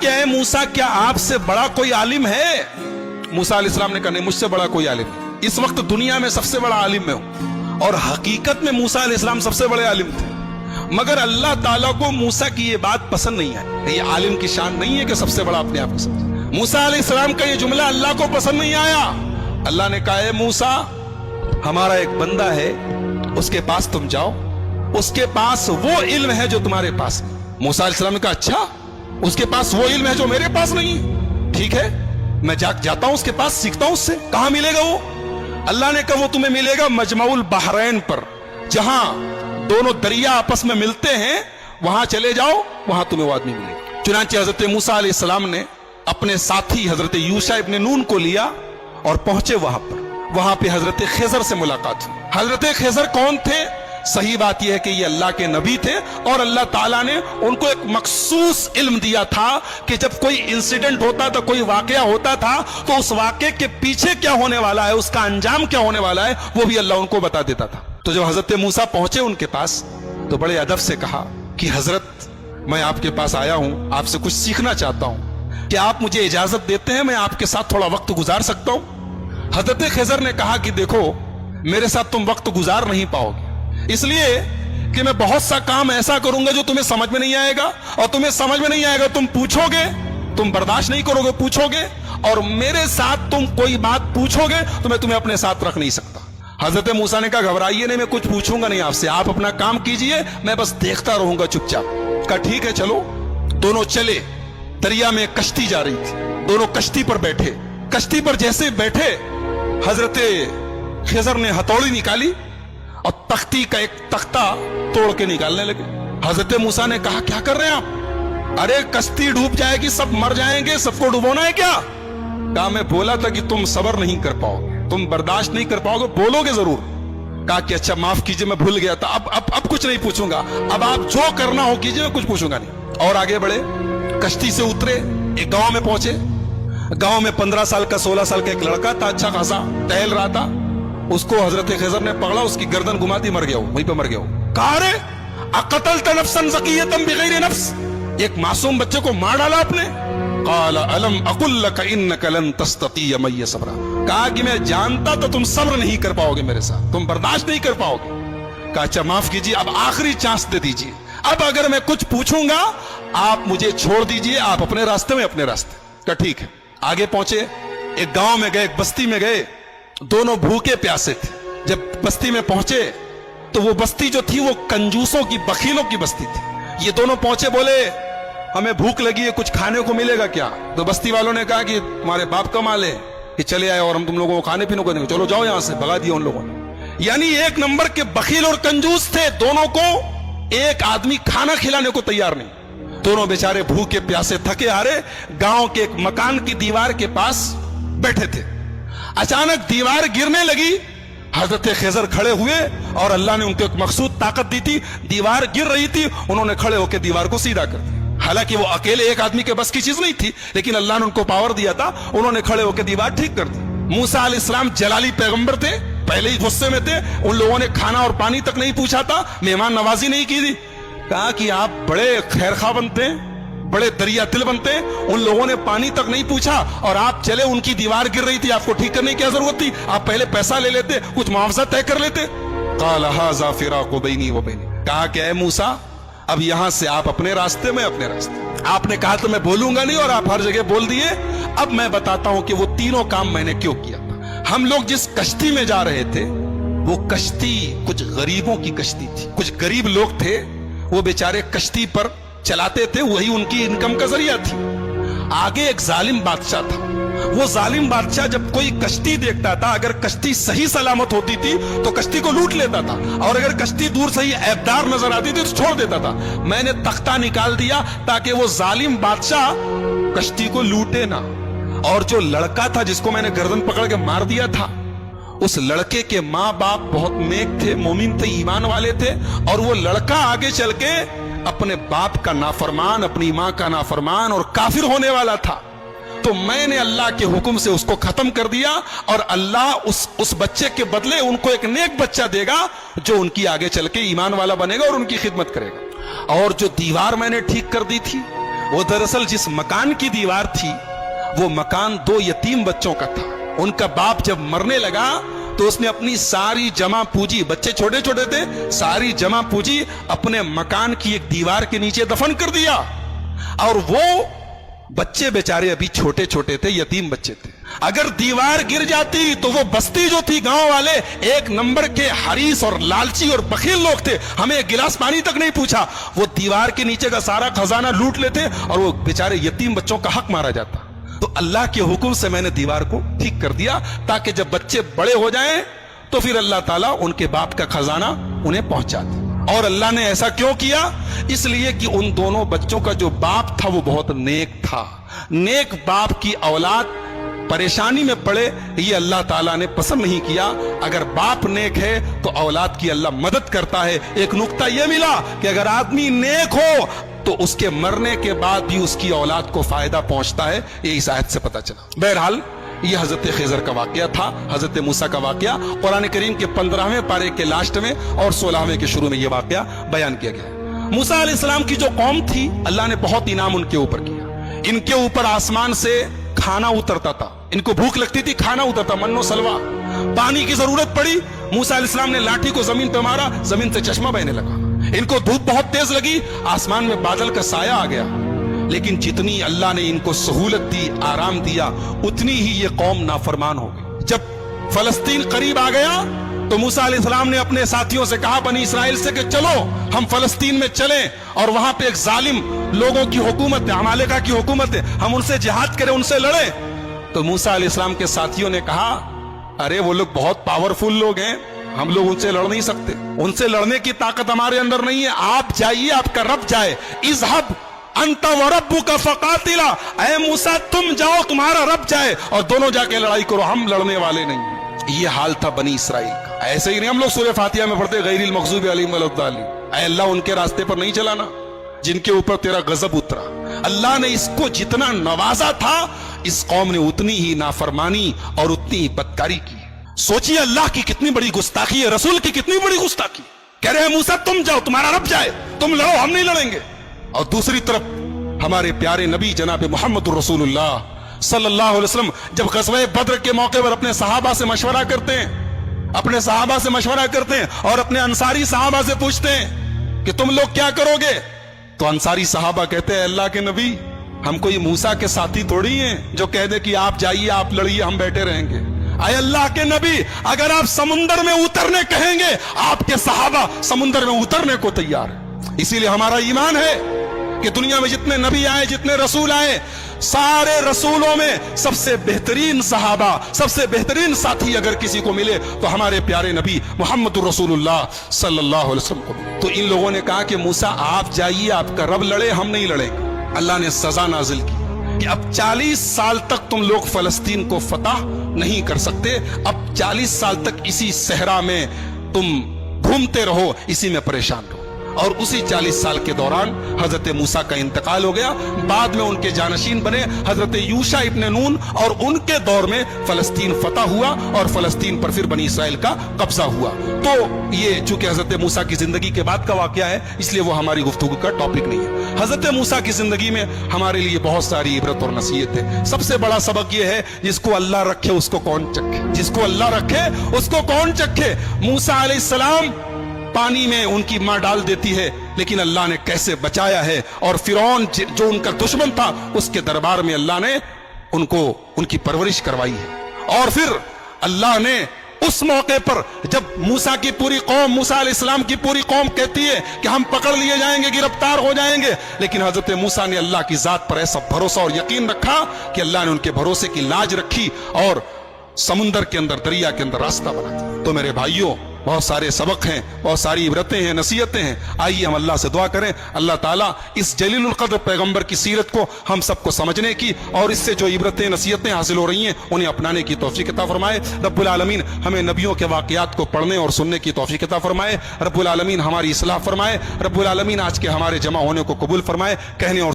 कि ऐ मूसा, क्या आपसे बड़ा कोई आलिम है? मूसा अलैहिस्सलाम ने कहा नहीं, मुझसे बड़ा कोई आलिम नहीं। इस वक्त दुनिया में सबसे बड़ा आलिम मैं हूं। और हकीकत में मूसा अलैहिस्सलाम सबसे बड़े आलिम थे, मगर अल्लाह ताला को मूसा की ये बात पसंद नहीं है। ये आलिम की शान नहीं है कि सबसे बड़ा अपने आप को समझे। मूसा अलैहिस्सलाम का ये जुमला अल्लाह को पसंद नहीं आया। अल्लाह ने कहा, ऐ मूसा, हमारा एक बंदा है, उसके पास तुम जाओ, उसके पास वो इल्म है जो तुम्हारे पास नहीं। मूसा अलैहिस्सलाम ने कहा, अच्छा, उसके पास वो इल्म है जो मेरे पास नहीं? ठीक है, मैं जाता हूं उसके पास, सीखता हूं उससे। कहां मिलेगा वो? अल्लाह ने कहा, वो तुम्हें मिलेगा मजमाउल बहरैन पर, जहां दोनों दरिया आपस में मिलते हैं, वहां चले जाओ, वहां तुम्हें वो आदमी मिलेगा। चुनांचे हजरत मूसा अलैहिस्सलाम ने अपने साथी हजरत यूशा इब्न नून को लिया और पहुंचे वहां पर। वहां पे हजरत खिजर से मुलाकात हुई। हजरत खिजर कौन थे? सही बात यह है कि ये अल्लाह के नबी थे, और अल्लाह ताला ने उनको एक मखसूस इल्म दिया था कि जब कोई इंसिडेंट होता था, कोई वाकया होता था, तो उस वाकये के पीछे क्या होने वाला है, उसका अंजाम क्या होने वाला है, वो भी अल्लाह उनको बता देता था। तो जब हजरत मूसा पहुंचे उनके पास, तो बड़े अदब से कहा कि हजरत, मैं आपके पास आया हूं, आपसे कुछ सीखना चाहता हूं, क्या आप मुझे इजाजत देते हैं, मैं आपके साथ थोड़ा वक्त गुजार सकता हूं? हजरत खिजर ने कहा कि देखो, मेरे साथ तुम वक्त गुजार नहीं पाओगे, इसलिए कि मैं बहुत सा काम ऐसा करूंगा जो तुम्हें समझ में नहीं आएगा, और तुम्हें समझ में नहीं आएगा, तुम पूछोगे, तुम बर्दाश्त नहीं करोगे, पूछोगे, और मेरे साथ तुम कोई बात पूछोगे तो मैं तुम्हें अपने साथ रख नहीं सकता। हजरत मूसा ने कहा, घबराइए नहीं, मैं कुछ पूछूंगा नहीं आपसे, आप अपना काम कीजिए, मैं बस देखता रहूंगा चुपचाप। कहा ठीक है, चलो। दोनों चले। दरिया में कश्ती जा रही थी, दोनों कश्ती पर बैठे। कश्ती पर जैसे बैठे, हजरत खिजर ने हथौड़ी निकाली और तख्ती का एक तख्ता तोड़ के निकालने लगे। हजरत मूसा ने कहा, क्या कर रहे हैं आप? अरे कश्ती डूब जाएगी, सब मर जाएंगे, सबको डुबोना है क्या? कहा, मैं बोला था कि तुम सब्र नहीं कर पाओगे, तुम बर्दाश्त नहीं कर पाओगे, बोलोगे जरूर। कहा कि अच्छा माफ कीजिए, मैं भूल गया था, अब कुछ नहीं पूछूंगा, अब आप जो करना हो कीजिए, मैं कुछ पूछूंगा नहीं। और आगे बढ़े, कश्ती से उतरे, एक गांव में पहुंचे। गांव में 15 साल का 16 साल का एक लड़का था, अच्छा खासा टहल रहा था। उसको हजरत खिजर ने पकड़ा, उसकी गर्दन घुमाती, मर गया, वहीं पे मर गया। कहा, रे अक़तल्त नफ्सन ज़किय्यतन बिग़ैरि नफ्स, एक मासूम बच्चे को मार डाला आपने। क़ाल अलम अक़ुल लक इन्नक लन तस्ततिय मइय सब्रा, कहा कि मैं जानता तो तुम सब्र नहीं कर पाओगे मेरे साथ, तुम बर्दाश्त नहीं कर पाओगे। कहा अच्छा माफ कीजिए, अब आखिरी चांस दे दीजिए, अब अगर मैं कुछ पूछूंगा आप मुझे छोड़ दीजिए, आप अपने रास्ते में अपने रास्ते। कहा ठीक है। आगे पहुंचे, एक गांव में गए, एक बस्ती में गए, दोनों भूखे प्यासे थे। जब बस्ती में पहुंचे तो वो बस्ती जो थी वो कंजूसों की, बखीलों की बस्ती थी। ये दोनों पहुंचे, बोले हमें भूख लगी है, कुछ खाने को मिलेगा क्या? तो बस्ती वालों ने कहा कि तुम्हारे बाप का माल है कि चले आए और हम तुम लोगों को खाने पीने को देंगे, चलो जाओ यहां से। भगा दिया उन लोगों ने। यानी एक नंबर के बखील और कंजूस थे, दोनों को एक आदमी खाना खिलाने को तैयार नहीं। दोनों बेचारे भूखे प्यासे थके हारे गांव के एक मकान की दीवार के पास बैठे थे। अचानक दीवार गिरने लगी, हजरत खिजर खड़े हुए और अल्लाह ने उनको एक मखसूद ताकत दी थी। दीवार गिर रही थी, उन्होंने खड़े होकर दीवार को सीधा कर दिया। हालांकि वो अकेले एक आदमी के बस की चीज नहीं थी, लेकिन अल्लाह ने उनको पावर दिया था, उन्होंने खड़े होकर दीवार ठीक कर दी। मूसा अलैहिस्सलाम जलाली पैगंबर थे, पहले ही गुस्से में थे, उन लोगों ने खाना और पानी तक नहीं पूछा था, मेहमान नवाजी नहीं की थी। कहा कि आप बड़े खैरखा बनते हैं, बड़े दरिया दिल बनते हैं, उन लोगों ने पानी तक नहीं पूछा और आप चले, उनकी दीवार गिर रही थी, आपको ठीक करने की क्या जरूरत थी? आप पहले पैसा ले लेते, कुछ मुआवजा तय कर लेते। क़ाल हाज़ा फ़िराक़ु बैनी व बैनिक, कहा कि ऐ मूसा, अब यहां से आप अपने रास्ते में अपने रास्ते। आपने कहा तो मैं बोलूंगा नहीं और आप हर जगह बोल दिए। अब मैं बताता हूं कि वो तीनों काम मैंने क्यों किया था। हम लोग जिस कश्ती में जा रहे थे, वो कश्ती कुछ गरीबों की कश्ती थी, कुछ गरीब लोग थे, वो बेचारे कश्ती पर चलाते थे, वही उनकी इनकम का जरिया थी। आगे एक जालिम बादशाह था, वो जालिम बादशाह जब कोई कश्ती देखता था, अगर कश्ती सही सलामत होती थी तो कश्ती को लूट लेता था, और अगर कश्ती दूर से ही ऐबदार नजर आती थी तो छोड़ देता था। मैंने तख्ता निकाल दिया ताकि वो जालिम बादशाह कश्ती को लूटे ना। और जो लड़का था जिसको मैंने गर्दन पकड़ के मार दिया था, उस लड़के के माँ बाप बहुत नेक थे, मोमिन थे, ईमान वाले थे, और वो लड़का आगे चल के अपने बाप का नाफरमान, अपनी माँ का नाफरमान और काफिर होने वाला था। तो मैंने अल्लाह के हुक्म से उसको खत्म कर दिया, और अल्लाह उस बच्चे के बदले उनको एक नेक बच्चा देगा जो उनकी आगे चल के ईमान वाला बनेगा और उनकी खिदमत करेगा। और जो दीवार मैंने ठीक कर दी थी, वो दरअसल जिस मकान की दीवार थी वो मकान 2 यतीम बच्चों का था। उनका बाप जब मरने लगा तो उसने अपनी सारी जमा पूंजी, बच्चे छोटे छोटे थे, सारी जमा पूंजी अपने मकान की एक दीवार के नीचे दफन कर दिया। और वो बच्चे बेचारे अभी छोटे छोटे थे, यतीम बच्चे थे। अगर दीवार गिर जाती तो वो बस्ती जो थी, गांव वाले 1 नंबर के हरीस और लालची और बखील लोग थे, हमें एक गिलास पानी तक नहीं पूछा, वो दीवार के नीचे का सारा खजाना लूट लेते और वो बेचारे यतीम बच्चों का हक मारा जाता। तो अल्लाह के हुक्म से मैंने दीवार को ठीक कर दिया ताकि जब बच्चे बड़े हो जाएं तो फिर अल्लाह ताला उनके बाप का खजाना उन्हें पहुंचा दे। और अल्लाह ने ऐसा क्यों किया? इसलिए कि उन दोनों बच्चों का जो बाप था वो बहुत नेक था। नेक बाप की औलाद परेशानी में पड़े ये अल्लाह ताला ने पसंद नहीं किया। अगर बाप नेक है तो औलाद की अल्लाह मदद करता है। एक नुक्ता यह मिला कि अगर आदमी नेक हो तो उसके मरने के बाद भी उसकी औलाद को फायदा पहुंचता है, ये इस आयत से पता चला। बहरहाल ये हजरत खिजर का वाकया था, हजरत मूसा का वाकया कुरान करीम के 15वें पारे के लास्ट में और 16वें के शुरू में ये वाकया बयान किया गया। मूसा अलैहिस्सलाम की जो कौम थी, अल्लाह ने बहुत इनाम उनके ऊपर किया। इनके ऊपर आसमान से खाना उतरता था, इनको भूख लगती थी, खाना उतरता, मन्नो सलवा। पानी की जरूरत पड़ी, मूसा अलैहिस्सलाम ने लाठी को जमीन पे मारा, जमीन से चश्मा बहने लगा। इनको धूप बहुत तेज लगी, आसमान में बादल का साया आ गया। लेकिन जितनी अल्लाह ने इनको सहूलत दी, आराम दिया, उतनी ही ये कौम नाफरमान हो गई। जब फलस्तीन करीब आ गया तो मूसा अलैहिस्सलाम ने अपने साथियों से कहा, बनी इसराइल से, कि चलो हम फलस्तीन में चलें और वहां पे एक जालिम लोगों की हुकूमत है, अमालेका की हुकूमत है, हम उनसे जिहाद करें, उनसे लड़ें। तो मूसा अलैहिस्सलाम के साथियों ने कहा, अरे वो लोग बहुत पावरफुल लोग हैं, हम लोग उनसे लड़ नहीं सकते, उनसे लड़ने की ताकत हमारे अंदर नहीं है, आप जाइए, आपका रब जाए। इज़हब अंत व रब्बुका फकातिला, ऐ मूसा तुम जाओ, तुम्हारा रब जाए और दोनों जाके लड़ाई करो, हम लड़ने वाले नहीं। ये हाल था बनी इसराइल का। ऐसे ही नहीं हम लोग सूरह फातिहा में पढ़ते, गैरिल मग़ज़ूबि अलैहिम वलद्दालिन, ऐ अल्लाह उनके रास्ते पर नहीं चलाना जिनके ऊपर तेरा गजब उतरा। अल्लाह ने इसको जितना नवाजा था, इस कौम ने उतनी ही नाफरमानी और उतनी ही बदकारी की। सोचिए अल्लाह की कितनी बड़ी गुस्ताखी है, रसूल की कितनी बड़ी गुस्ताखी। कह रहे हैं मूसा तुम जाओ, तुम्हारा रब जाए, तुम लड़ो, हम नहीं लड़ेंगे। और दूसरी तरफ हमारे प्यारे नबी जनाब मोहम्मद रसूलुल्लाह सल्लल्लाहु अलैहि वसल्लम जब ग़ज़वा बद्र के मौके पर अपने सहाबा से मशवरा करते हैं, अपने सहाबा से मशवरा करते हैं और अपने अंसारी सहाबा से पूछते हैं कि तुम लोग क्या करोगे? तो अंसारी सहाबा कहते हैं, अल्लाह के नबी, हम कोई मूसा के साथी थोड़ी हैं जो कह दे कि आप जाइए, आप लड़िए, हम बैठे रहेंगे। आए अल्लाह के नबी, अगर आप समुंदर में उतरने कहेंगे, आपके सहाबा समुंदर में उतरने को तैयार है। इसीलिए हमारा ईमान है कि दुनिया में जितने नबी आए, जितने रसूल आए, सारे रसूलों में सबसे बेहतरीन सहाबा, सबसे बेहतरीन साथी अगर किसी को मिले तो हमारे प्यारे नबी मोहम्मद रसूलुल्लाह सल्लल्लाहु अलैहि वसल्लम को मिले। तो इन लोगों ने कहा कि मूसा आप जाइए, आपका रब लड़े, हम नहीं लड़ेंगे। अल्लाह ने सजा नाजिल की कि अब 40 साल तक तुम लोग फलस्तीन को फतह नहीं कर सकते, अब 40 साल तक इसी सहरा में तुम घूमते रहो, इसी में परेशान रहो। और उसी 40 साल के दौरान हजरत मूसा का इंतकाल हो गया। बाद में उनके जानशीन बने हजरत यूशा इब्ने नून और उनके दौर में फलस्तीन फतह हुआ और फलस्तीन पर फिर बनी इसराइल का कब्जा हुआ। तो ये चूंकि हजरत मूसा की जिंदगी के बाद का वाकया है, इसलिए वो हमारी गुफ्तगू का टॉपिक नहीं है। हजरत मूसा की जिंदगी में हमारे लिए बहुत सारी इबरत और नसीहत है। सबसे बड़ा सबक ये है, जिसको अल्लाह रखे उसको कौन चखे, जिसको अल्लाह रखे उसको कौन चखे। मूसा अलैहिस्सलाम पानी में उनकी मां डाल देती है, लेकिन अल्लाह ने कैसे बचाया है। और फिरौन जो उनका दुश्मन था, उसके दरबार में अल्लाह ने उनको उनकी परवरिश करवाई है। और फिर अल्लाह ने उस मौके पर जब मूसा की पूरी कौम, मूसा अलैहिस्सलाम की पूरी कौम कहती है कि हम पकड़ लिए जाएंगे, गिरफ्तार हो जाएंगे, लेकिन हजरत मूसा ने अल्लाह की जात पर ऐसा भरोसा और यकीन रखा कि अल्लाह ने उनके भरोसे की लाज रखी और समुंदर के अंदर, दरिया के अंदर रास्ता बना दिया। तो मेरे भाइयों, बहुत सारे सबक हैं, बहुत सारी इबरतें हैं, नसीहतें हैं। आइए हम अल्लाह से दुआ करें, अल्लाह ताला इस जलीलुल क़द्र पैगंबर की सीरत को हम सबको समझने की और इससे जो इबरतें, नसीहतें हासिल हो रही हैं, उन्हें अपनाने की तौफीक अता फरमाए। रब्बुल आलमीन हमें नबियों के वाक़यात को पढ़ने और सुनने की तौफीक अता फरमाए। रब्बुल आलमीन हमारी इस्लाह फरमाए। रब्बुल आलमीन आज के हमारे जमा होने को कबूल फरमाए। कहने और